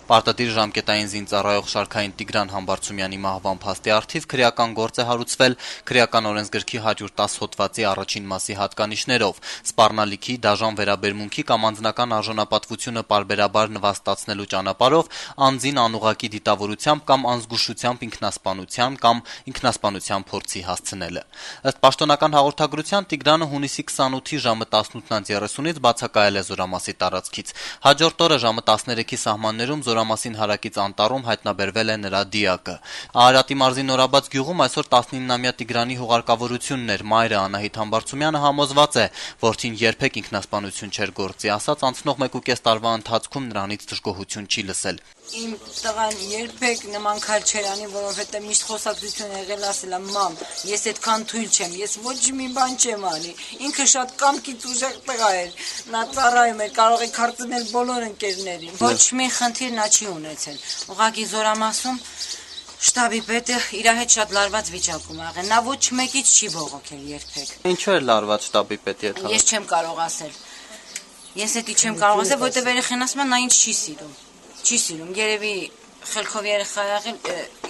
Պարտադիր ժամկետային զինծառայող շարքային Տիգրան Համբարձումյանի մահվան փաստի առթիվ քրեական գործ է հարուցվել քրեական օրենսգրքի 110 հոդվածի առաջին մասի հատկանիշներով՝ սպառնալիքի, դաժան վերաբերմունքի կամ անձնական արժանապատվությունը պարբերաբար նվաստացնելու ճանապարհով անձին անուղղակի դիտավորությամբ կամ անզգուշությամբ ինքնասպանության կամ ինքնասպանության փորձի հասցնելը։ Ըստ պաշտոնական հաղորդագրության Տիգրանը հունիսի 28-ի ժամը 18:30-ից բացակայել է Զորամասի տարածքից։ Հաջորդ օրը ժամը 13-ի սահմաններում Զորամասին հարակից անտառում հայտնաբերվել է նրա դիակը։ Արարատի մարզի Նորաբաց գյուղում այսօր 19-ամյա Տիգրանի հուղարկավորությունն էր։ Մայրը Անահիտ Համբարձումյանը համոզված է, որդին երբեք ինքնասպանություն չէր գործի, ասած անցնող 1.5 տարվա ընթացքում նրանից դժգոհություն չի լսել։ Իմ տղան երբեք նման քայլ չէր անի, որովհետև միշտ խոսակցություն եղել ասել է՝ մամ, ես այդքան թույլ չեմ, ես ոչ մի բան չեմ անի։ Ինքը շատ կամքից ուժեղ տղա էր, նա ծառայում էր, կարող է քարտունել բոլոր ընկերներին։ Ոչ մի խնդիր նա չի ունեցել։ Ուղղակի Զորամասում շտաբի պետը իր հետ շատ լարված վիճակում ա եղել, նա ոչ մեկից չի բողոքել երբեք։ Ինչու էր լարված շտաբի պետի հետ։ Ես չեմ կարող ասել։ Ես էդի չեմ կարող ասել, որտեղ երեխան ասում է նա ինձ չի սիրում։ Չի սիրում, երևի խելքով երեխա եղել,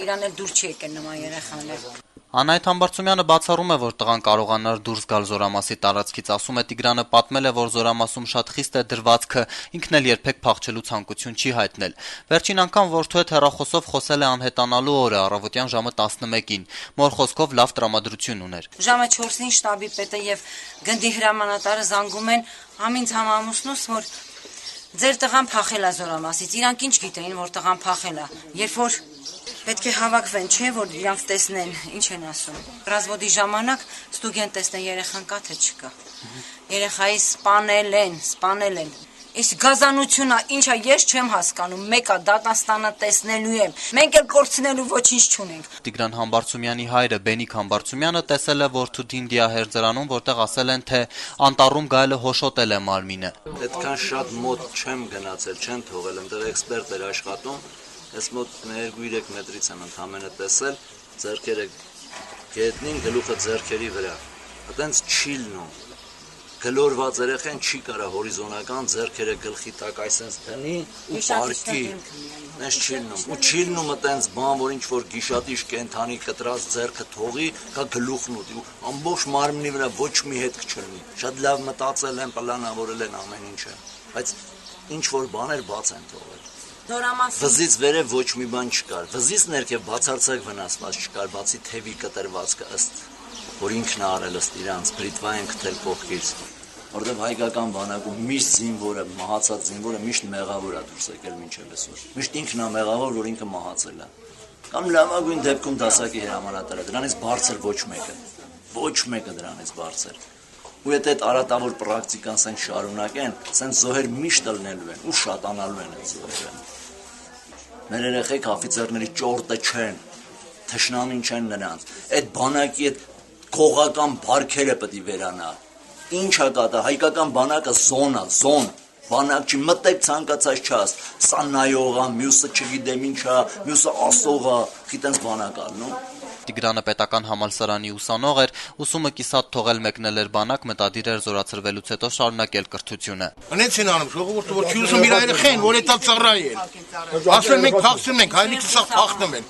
իրան էլ դուր չի եկել նման երեխաներ։ Անահիտ Համբարձումյանը բացառում է, որ տղան կարողանար դուրս գալ Զորամասի տարածքից, ասում է Տիգրանը պատմել է, որ Զորամասում շատ խիստ է դրվածքը, ինքն էլ երբեք փախչելու ցանկություն չի հայտնել։ Վերջին անգամ որդու հետ հեռախոսով խոսել է անհետանալու օրը առավոտյան ժամը 11-ին։ Մոր խոսքով լավ տրամադրություն ուներ։ Ժամը 4-ին շտաբի պետը եւ գնդի հրամանատարը զանգում են ամինց համամուսնուս, որ ձեր տղան փախել է Զորամասից, իրանք ինչ գիտեին, որ տղան փախել է, երբ որ պետք է հավաքվեն, չէ, որ իրանք տեսնեն, ինչ են ասում։ Ռազմոդի ժամանակ ստուգեն տեսնեն երեխան կա թե չկա։ Երեխայի սպանել են։ Այս գազանությունն ինչա ես չեմ հասկանում, մեկը դատաստանը տեսնելու եմ, մենք էլ կորցնելու ոչինչ չունենք։ Տիգրան Համբարձումյանի հայրը Բենիկ Համբարձումյանը տեսել է որդու Դինդիա հերձարանում, որտեղ ասել են, թե անտառում գայելը հոշոտել է մարմինը։ Այդքան շատ մոտ չեմ գնացել, չեն թողել, այնտեղ էքսպերտ էր աշխատում, ես մոտ 2-3 մետրից եմ ընդամենը տեսել, ձեռքերը գետնին, գլուխը ձեռքերի վրա։ Այդտենց չի լնում։ Գլորված երեխան չի կարա հորիզոնական ձեռքերը գլխի տակ այսպես դնի ու պարկի, նես չի լնում, ու չի լնում այտենց բան, որ ինչ որ գիշատիչ կենթանի կտրած ձեռքը թողի, կա գլուխն ու ամբողջ մարմնի վրա ոչ մի հետք չլինի։ Շատ լավ մտածել են, պլանավորել են ամեն ինչը, բայց ինչ որ բաներ բաց են թողել։ Վզից վերև ոչ մի բան չկար, վզից ներքև բացարձակ վնասված չկար, բացի թևի կտրվածքը ըստ, որ ինքն արել ըստ իրանց, բրիտվա են գտել կողքից, որտեղ հայկական բանակում միշտ զինվորը, մահացած զինվորը միշտ մեղավոր է դուրս եկել մինչև այսօր, միշտ ինքն է մեղավոր, որ ինքը մահացել է, կամ լավագույն դեպքում դասակի հրամանատարը, դրանից բարձր ոչ մեկը դրանից բարձր, ու եթե այդ արատավոր պրակտիկան սենց շարունակեն, սենց զոհեր միշտ ելնելու են, ու շատանալու են այդ զոհերը, մեր երեխեք աֆիցերների ճորտը չեն, թշնամին չեն նրանց, այդ բանակի այդ քողական բարքերը պետք է վերանա։ Ինչ-ա կատա, հայկական բանակը զոն, բանակ չի, մտեք ցանկացած չաս, սա նայողա, մյուսը չգիտեմ ինչա, մյուսը ասողա, գիտենց բանակ ալնում։ Տիգրանը պետական համալսարանի ուսանող էր, ուսումը կիսատ թողել մեկնել էր բանակ, մտադիր էր զորացրվելուց հետո շարունակել կրթությունը։ Անեց են անում, ժողովուրդը որ չի ուզում իր երեխային, որ էտա ծառայել։ Ասել մենք փախցնում ենք, հայրիկը սա փախնում են։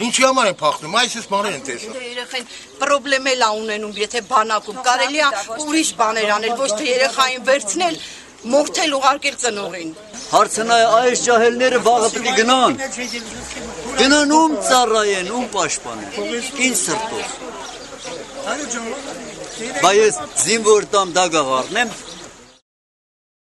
Ինչի համար են փախնում, այս բաներ են տեսնում։ Երեխային պրոբլեմ էլ ունենում, եթե բանակում կարելի է ուրիշ բաներ անել, ոչ թե երեխային վերցնել, մորթել ուղարկել ծնողին։ Հարցնա այս ջահելները վաղը պետք է գնան ում ծառայեն, ում պաշտպանեն, ինչ սրտով։ Բայց ես զինվոր տամ դա գաղառնեմ,